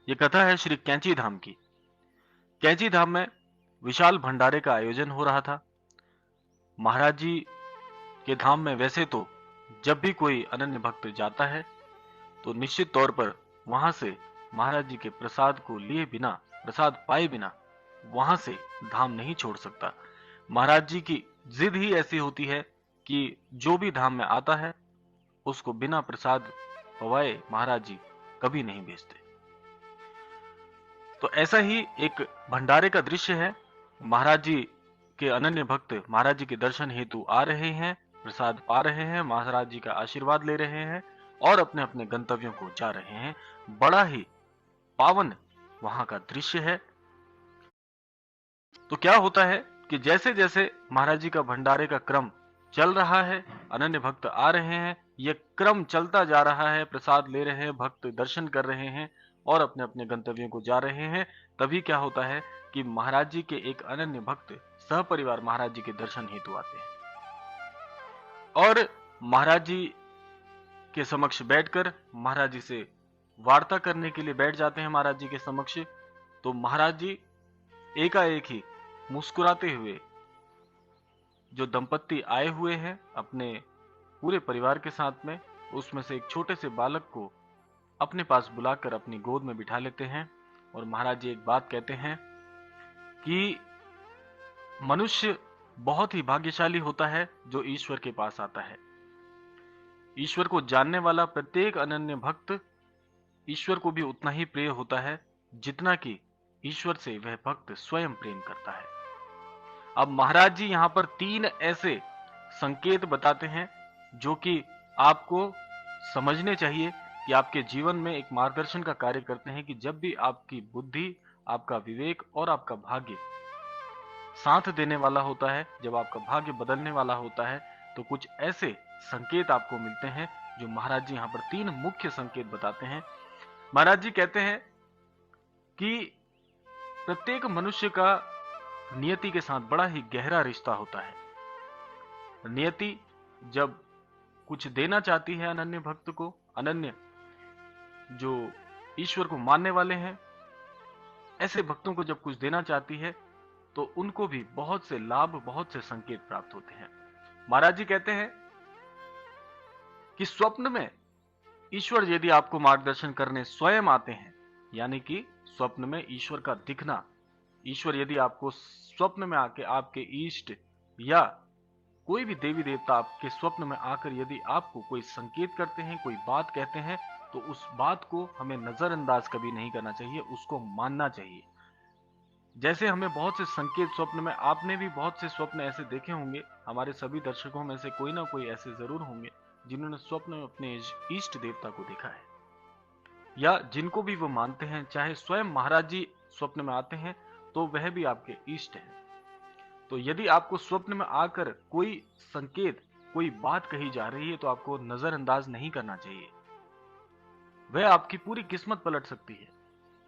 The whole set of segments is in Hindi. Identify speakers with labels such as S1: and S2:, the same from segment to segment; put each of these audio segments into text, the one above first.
S1: ये कथा है श्री कैंची धाम की। कैंची धाम में विशाल भंडारे का आयोजन हो रहा था। महाराज जी के धाम में वैसे तो जब भी कोई अनन्य भक्त जाता है तो निश्चित तौर पर वहां से महाराज जी के प्रसाद को लिए बिना, प्रसाद पाए बिना वहां से धाम नहीं छोड़ सकता। महाराज जी की जिद ही ऐसी होती है कि जो भी धाम में आता है उसको बिना प्रसाद पवाए महाराज जी कभी नहीं भेजते। तो ऐसा ही एक भंडारे का दृश्य है। महाराज जी के अनन्य भक्त महाराज जी के दर्शन हेतु आ रहे हैं, प्रसाद पा रहे हैं, महाराज जी का आशीर्वाद ले रहे हैं और अपने अपने गंतव्यों को जा रहे हैं। बड़ा ही पावन वहां का दृश्य है। तो क्या होता है कि जैसे जैसे महाराज जी का भंडारे का क्रम चल रहा है, अनन्य भक्त आ रहे हैं, यह क्रम चलता जा रहा है, प्रसाद ले रहे हैं, भक्त दर्शन कर रहे हैं और अपने अपने गंतव्यों को जा रहे हैं। तभी क्या होता है कि महाराज जी के एक अनन्य भक्त सहपरिवार महाराज जी के दर्शन हेतु आते हैं और महाराज जी के समक्ष बैठकर महाराज जी से वार्ता करने के लिए बैठ जाते हैं। महाराज जी के समक्ष तो महाराज जी एकाएक ही मुस्कुराते हुए, जो दंपत्ति आए हुए हैं अपने पूरे परिवार के साथ में, उसमें से एक छोटे से बालक को अपने पास बुलाकर अपनी गोद में बिठा लेते हैं और महाराज जी एक बात कहते हैं कि मनुष्य बहुत ही भाग्यशाली होता है जो ईश्वर के पास आता है। ईश्वर को जानने वाला प्रत्येक अनन्य भक्त ईश्वर को भी उतना ही प्रिय होता है जितना कि ईश्वर से वह भक्त स्वयं प्रेम करता है। अब महाराज जी यहां पर 3 ऐसे संकेत बताते हैं जो कि आपको समझने चाहिए कि आपके जीवन में एक मार्गदर्शन का कार्य करते हैं कि जब भी आपकी बुद्धि, आपका विवेक और आपका भाग्य साथ देने वाला होता है, जब आपका भाग्य बदलने वाला होता है, तो कुछ ऐसे संकेत आपको मिलते हैं जो महाराज जी यहां पर 3 मुख्य संकेत बताते हैं। महाराज जी कहते हैं कि प्रत्येक मनुष्य का नियति के साथ बड़ा ही गहरा रिश्ता होता है। नियति जब कुछ देना चाहती है अनन्य भक्त को, अनन्य जो ईश्वर को मानने वाले हैं, ऐसे भक्तों को जब कुछ देना चाहती है तो उनको भी बहुत से लाभ, बहुत से संकेत प्राप्त होते हैं। महाराज जी कहते हैं कि स्वप्न में ईश्वर यदि आपको मार्गदर्शन करने स्वयं आते हैं, यानी कि स्वप्न में ईश्वर का दिखना, ईश्वर यदि आपको स्वप्न में आके आपके इष्ट या कोई भी देवी देवता आपके स्वप्न में आकर यदि आपको कोई संकेत करते हैं, कोई बात कहते हैं, तो उस बात को हमें नजरअंदाज कभी नहीं करना चाहिए, उसको मानना चाहिए। जैसे हमें बहुत से संकेत स्वप्न में, आपने भी बहुत से स्वप्न ऐसे देखे होंगे, हमारे सभी दर्शकों में से कोई ना कोई ऐसे जरूर होंगे जिन्होंने स्वप्न में अपने इष्ट देवता को देखा है या जिनको भी वो मानते हैं। चाहे स्वयं महाराज जी स्वप्न में आते हैं तो वह भी आपके इष्ट हैं। तो यदि आपको स्वप्न में आकर कोई संकेत, कोई बात कही जा रही है तो आपको नजरअंदाज नहीं करना चाहिए, वह आपकी पूरी किस्मत पलट सकती है।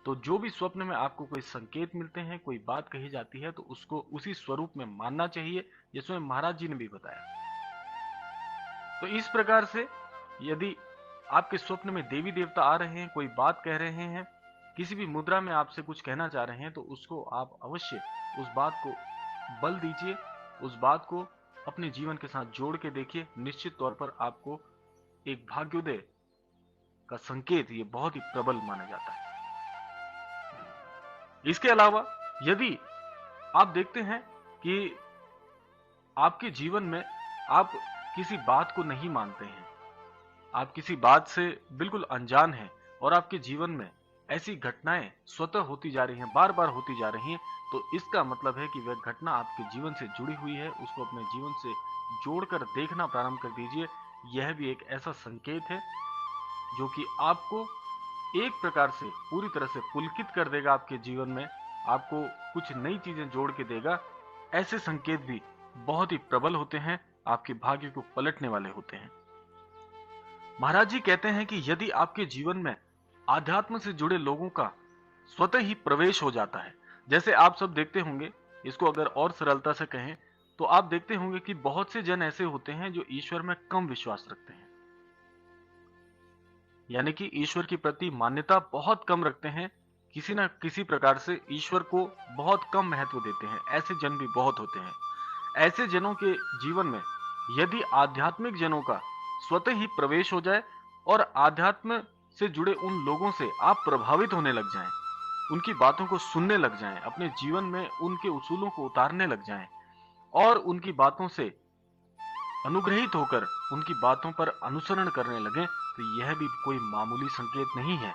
S1: तो जो भी स्वप्न में आपको कोई संकेत मिलते हैं, कोई बात कही जाती है, तो उसको उसी स्वरूप में मानना चाहिए, ये स्वयं महाराज जी ने भी बताया। तो इस प्रकार से यदि आपके स्वप्न में देवी देवता आ रहे हैं, कोई बात कह रहे हैं, किसी भी मुद्रा में आपसे कुछ कहना चाह रहे हैं, तो उसको आप अवश्य उस बात को बल दीजिए, उस बात को अपने जीवन के साथ जोड़ के देखिए। निश्चित तौर पर आपको एक भाग्योदय का संकेत ये बहुत ही प्रबल माना जाता है। इसके अलावा यदि आप देखते हैं कि आपके जीवन में आप किसी बात को नहीं मानते हैं, आप किसी बात से बिल्कुल अनजान हैं और आपके जीवन में ऐसी घटनाएं स्वतः होती जा रही हैं, बार बार होती जा रही हैं, तो इसका मतलब है कि वह घटना आपके जीवन से जुड़ी हुई है। उसको अपने जीवन से जोड़कर देखना प्रारंभ कर दीजिए। यह भी एक ऐसा संकेत है जो कि आपको एक प्रकार से पूरी तरह से पुलकित कर देगा, आपके जीवन में आपको कुछ नई चीजें जोड़ के देगा। ऐसे संकेत भी बहुत ही प्रबल होते हैं, आपके भाग्य को पलटने वाले होते हैं। महाराज जी कहते हैं कि यदि आपके जीवन में आध्यात्म से जुड़े लोगों का स्वतः ही प्रवेश हो जाता है, जैसे आप सब देखते होंगे, इसको अगर और सरलता से कहें तो आप देखते होंगे कि बहुत से जन ऐसे होते हैं जो ईश्वर में कम विश्वास रखते हैं, यानी कि ईश्वर के प्रति मान्यता बहुत कम रखते हैं, किसी न किसी प्रकार से ईश्वर को बहुत कम महत्व देते हैं। ऐसे जन भी बहुत होते हैं। ऐसे जनों के जीवन में यदि आध्यात्मिक जनों का स्वतः ही प्रवेश हो जाए और आध्यात्म से जुड़े उन लोगों से आप प्रभावित होने लग जाएं, उनकी बातों को सुनने लग जाएं, अपने जीवन में उनके उसूलों को उतारने लग जाएं और उनकी बातों से अनुग्रहित होकर उनकी बातों पर अनुसरण करने लगे, तो यह भी कोई मामूली संकेत नहीं है।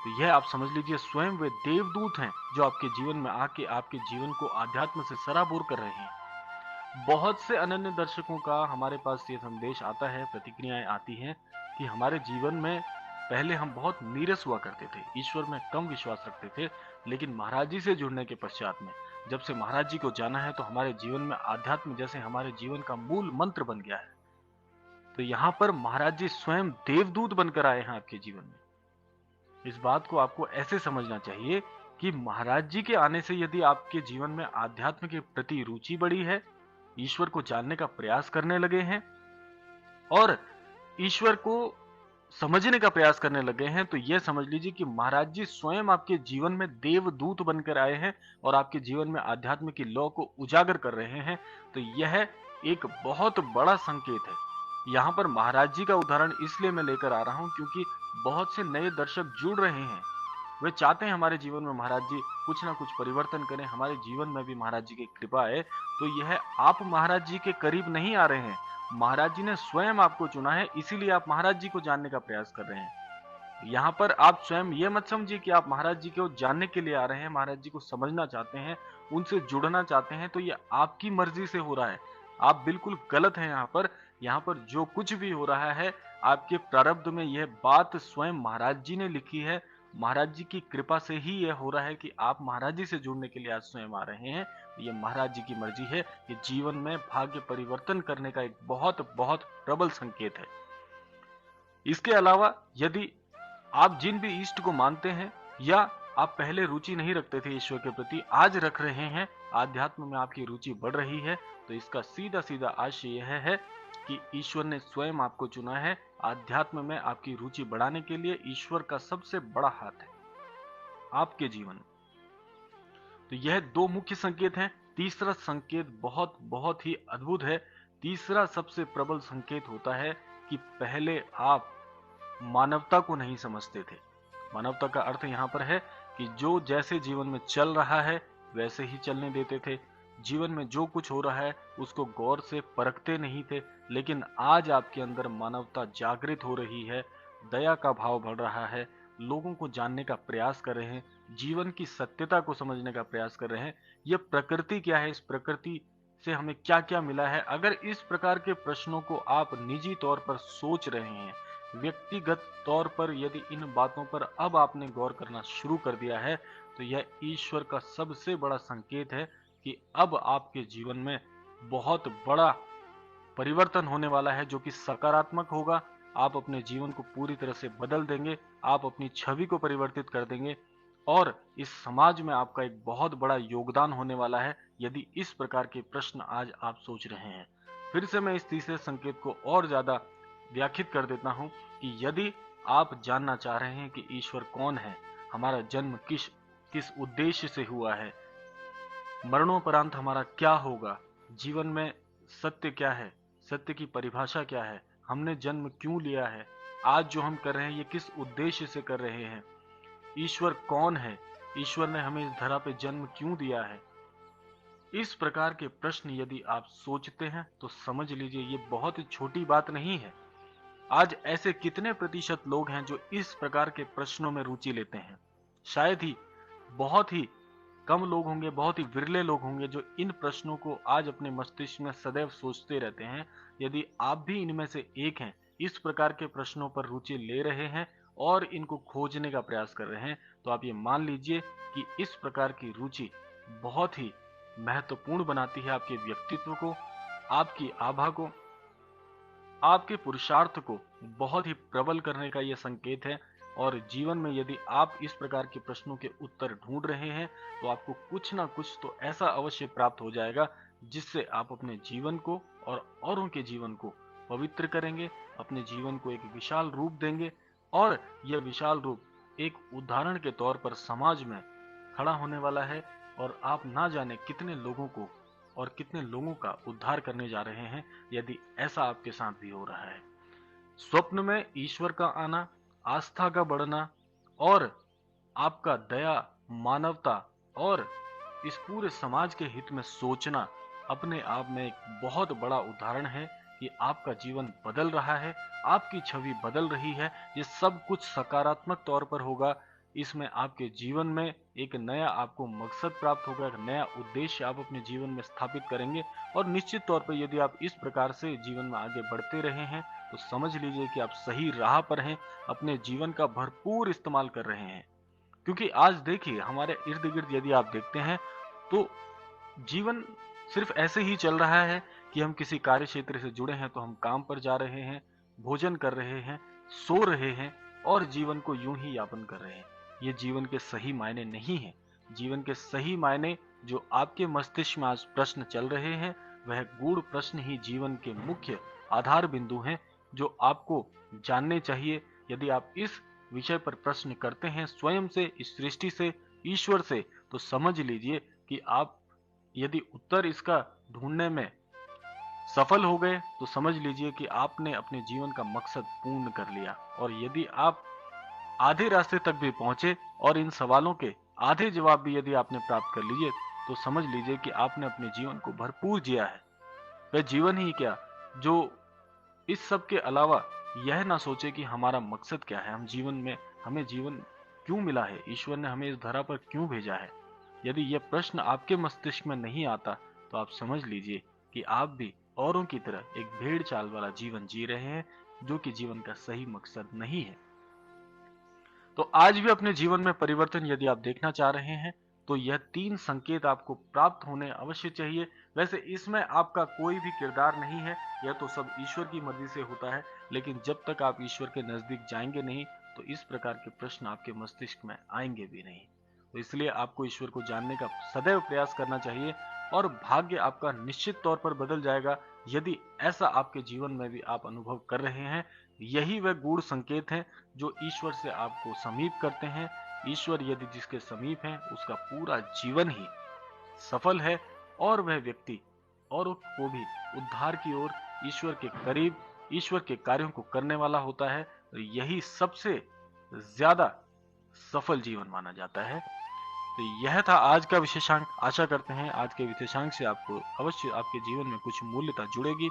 S1: तो यह आप समझ लीजिए स्वयं वे देवदूत हैं जो आपके जीवन में आके आपके जीवन को आध्यात्म से सराबोर कर रहे हैं। बहुत से अनन्य दर्शकों का हमारे पास ये संदेश आता है, प्रतिक्रियाएं आती हैं कि हमारे जीवन में पहले हम बहुत नीरस हुआ करते थे, ईश्वर में कम विश्वास रखते थे, लेकिन महाराज जी से जुड़ने के पश्चात में जब से महाराज जी को जाना है तो हमारे जीवन में आध्यात्म जैसे हमारे जीवन का मूल मंत्र बन गया है। तो यहाँ पर महाराज जी स्वयं देवदूत बनकर आए हैं आपके जीवन में। इस बात को आपको ऐसे समझना चाहिए कि महाराज जी के आने से यदि आपके जीवन में आध्यात्म के प्रति रुचि बढ़ी है, ईश्वर को जानने का प्रयास करने लगे हैं और ईश्वर को समझने का प्रयास करने लगे हैं, तो यह समझ लीजिए कि महाराज जी स्वयं आपके जीवन में देवदूत बनकर आए हैं और आपके जीवन में आध्यात्म की लौ को उजागर कर रहे हैं। तो यह एक बहुत बड़ा संकेत है। यहाँ पर महाराज जी का उदाहरण इसलिए मैं लेकर आ रहा हूं क्योंकि बहुत से नए दर्शक जुड़ रहे हैं। वे चाहते हैं हमारे जीवन में महाराज जी कुछ ना कुछ परिवर्तन करें, हमारे जीवन में भी महाराज जी की कृपा है। तो यह आप महाराज जी के करीब नहीं आ रहे हैं, महाराज जी ने स्वयं आपको चुना है, इसीलिए आप महाराज जी को जानने का प्रयास कर रहे हैं। यहाँ पर आप स्वयं ये मत समझिए कि आप महाराज जी को जानने के लिए आ रहे हैं, महाराज जी को समझना चाहते हैं, उनसे जुड़ना चाहते हैं, तो ये आपकी मर्जी से हो रहा है। आप बिल्कुल गलत हैं यहाँ पर। यहाँ पर जो कुछ भी हो रहा है आपके प्रारब्ध में, यह बात स्वयं महाराज जी ने लिखी है। महाराज जी की कृपा से ही यह हो रहा है कि आप महाराज जी से जुड़ने के लिए आज स्वयं आ रहे हैं। ये महाराज जी की मर्जी है। ये जीवन में भाग्य परिवर्तन करने का एक बहुत बहुत प्रबल संकेत है। इसके अलावा यदि आप जिन भी इष्ट को मानते हैं या आप पहले रुचि नहीं रखते थे ईश्वर के प्रति, आज रख रहे हैं, आध्यात्म में आपकी रुचि बढ़ रही है, तो इसका सीधा सीधा आशय यह है कि ईश्वर ने स्वयं आपको चुना है। आध्यात्म में आपकी रुचि बढ़ाने के लिए ईश्वर का सबसे बड़ा हाथ है आपके जीवन में। तो यह दो मुख्य संकेत हैं। तीसरा संकेत बहुत बहुत ही अद्भुत है। तीसरा सबसे प्रबल संकेत होता है कि पहले आप मानवता को नहीं समझते थे। मानवता का अर्थ यहाँ पर है कि जो जैसे जीवन में चल रहा है वैसे ही चलने देते थे। जीवन में जो कुछ हो रहा है उसको गौर से परखते नहीं थे। लेकिन आज आपके अंदर मानवता जागृत हो रही है, दया का भाव बढ़ रहा है, लोगों को जानने का प्रयास कर रहे हैं, जीवन की सत्यता को समझने का प्रयास कर रहे हैं। यह प्रकृति क्या है, इस प्रकृति से हमें क्या क्या मिला है, अगर इस प्रकार के प्रश्नों को आप निजी तौर पर सोच रहे हैं, व्यक्तिगत तौर पर यदि इन बातों पर अब आपने गौर करना शुरू कर दिया है, तो यह ईश्वर का सबसे बड़ा संकेत है कि अब आपके जीवन में बहुत बड़ा परिवर्तन होने वाला है जो कि सकारात्मक होगा। आप अपने जीवन को पूरी तरह से बदल देंगे, आप अपनी छवि को परिवर्तित कर देंगे और इस समाज में आपका एक बहुत बड़ा योगदान होने वाला है यदि इस प्रकार के प्रश्न आज आप सोच रहे हैं। फिर से मैं इस तीसरे संकेत को और ज्यादा व्याख्यात कर देता हूं कि यदि आप जानना चाह रहे हैं कि ईश्वर कौन है, हमारा जन्म किस किस उद्देश्य से हुआ है, मरणोपरांत हमारा क्या होगा, जीवन में सत्य क्या है, सत्य की परिभाषा क्या है, हमने जन्म क्यों लिया है, आज जो हम कर रहे हैं ये किस उद्देश्य से कर रहे हैं, ईश्वर कौन है, ईश्वर ने हमें इस धरा पे जन्म क्यों दिया है, इस प्रकार के प्रश्न यदि आप सोचते हैं तो समझ लीजिए ये बहुत ही छोटी बात नहीं है। आज ऐसे कितने प्रतिशत लोग हैं जो इस प्रकार के प्रश्नों में रुचि लेते हैं? शायद ही बहुत ही कम लोग होंगे, बहुत ही विरले लोग होंगे जो इन प्रश्नों को आज अपने मस्तिष्क में सदैव सोचते रहते हैं। यदि आप भी इनमें से एक हैं, इस प्रकार के प्रश्नों पर रुचि ले रहे हैं और इनको खोजने का प्रयास कर रहे हैं, तो आप ये मान लीजिए कि इस प्रकार की रुचि बहुत ही महत्वपूर्ण बनाती है आपके व्यक्तित्व को, आपकी आभा को, आपके पुरुषार्थ को बहुत ही प्रबल करने का यह संकेत है। और जीवन में यदि आप इस प्रकार के प्रश्नों के उत्तर ढूंढ रहे हैं तो आपको कुछ ना कुछ तो ऐसा अवश्य प्राप्त हो जाएगा जिससे आप अपने जीवन को और औरों के जीवन को पवित्र करेंगे, अपने जीवन को एक विशाल रूप देंगे और यह विशाल रूप एक उदाहरण के तौर पर समाज में खड़ा होने वाला है और आप ना जाने कितने लोगों को और कितने लोगों का उद्धार करने जा रहे हैं यदि ऐसा आपके साथ भी हो रहा है। स्वप्न में ईश्वर का आना, आस्था का बढ़ना और आपका दया, मानवता और इस पूरे समाज के हित में सोचना अपने आप में एक बहुत बड़ा उदाहरण है कि आपका जीवन बदल रहा है, आपकी छवि बदल रही है। ये सब कुछ सकारात्मक तौर पर होगा। इसमें आपके जीवन में एक नया आपको मकसद प्राप्त होगा, एक नया उद्देश्य आप अपने जीवन में स्थापित करेंगे और निश्चित तौर पर यदि आप इस प्रकार से जीवन में आगे बढ़ते रहे हैं तो समझ लीजिए कि आप सही राह पर हैं, अपने जीवन का भरपूर इस्तेमाल कर रहे हैं। क्योंकि आज देखिए हमारे इर्द गिर्द यदि आप देखते हैं तो जीवन सिर्फ ऐसे ही चल रहा है कि हम किसी कार्य क्षेत्र से जुड़े हैं तो हम काम पर जा रहे हैं, भोजन कर रहे हैं, सो रहे हैं और जीवन को यूं ही यापन कर रहे हैं। ये जीवन के सही मायने नहीं है। जीवन के सही मायने जो आपके मस्तिष्क में आज प्रश्न चल रहे हैं वह गूढ़ प्रश्न ही जीवन के मुख्य आधार बिंदु हैं जो आपको जानने चाहिए। यदि आप इस विषय पर प्रश्न करते हैं स्वयं से, इस सृष्टि से, ईश्वर से, तो समझ लीजिए कि आप यदि उत्तर इसका ढूंढने में सफल हो गए तो समझ लीजिए कि आपने अपने जीवन का मकसद पूर्ण कर लिया। और यदि आप आधे रास्ते तक भी पहुंचे और इन सवालों के आधे जवाब भी यदि आपने प्राप्त कर लिए तो समझ लीजिए कि आपने अपने जीवन को भरपूर जिया है। वह जीवन ही क्या जो इस सब के अलावा यह ना सोचे कि हमारा मकसद क्या है, हम जीवन में हमें जीवन क्यों मिला है, ईश्वर ने हमें इस धरा पर क्यों भेजा है। यदि यह प्रश्न आपके मस्तिष्क में नहीं आता तो आप समझ लीजिए कि आप भी औरों की तरह एक भेड़ चाल वाला जीवन जी रहे हैं जो कि जीवन का सही मकसद नहीं है। तो आज भी अपने जीवन में परिवर्तन यदि आप देखना चाह रहे हैं तो यह 3 संकेत आपको प्राप्त होने अवश्य चाहिए। वैसे इसमें आपका कोई भी किरदार नहीं है, यह तो सब ईश्वर की मर्जी से होता है। लेकिन जब तक आप ईश्वर के नजदीक जाएंगे नहीं तो इस प्रकार के प्रश्न आपके मस्तिष्क में आएंगे भी नहीं। तो इसलिए आपको ईश्वर को जानने का सदैव प्रयास करना चाहिए और भाग्य आपका निश्चित तौर पर बदल जाएगा यदि ऐसा आपके जीवन में भी आप अनुभव कर रहे हैं। यही वह गूढ़ संकेत हैं जो ईश्वर से आपको समीप करते हैं। ईश्वर यदि जिसके समीप है उसका पूरा जीवन ही सफल है और वह व्यक्ति औरों को भी उद्धार की ओर, ईश्वर के करीब, ईश्वर के कार्यों को करने वाला होता है। यही सबसे ज्यादा सफल जीवन माना जाता है। तो यह था आज का विशेषांक। आशा करते हैं आज के विशेषांक से आपको अवश्य आपके जीवन में कुछ मूल्यता जुड़ेगी।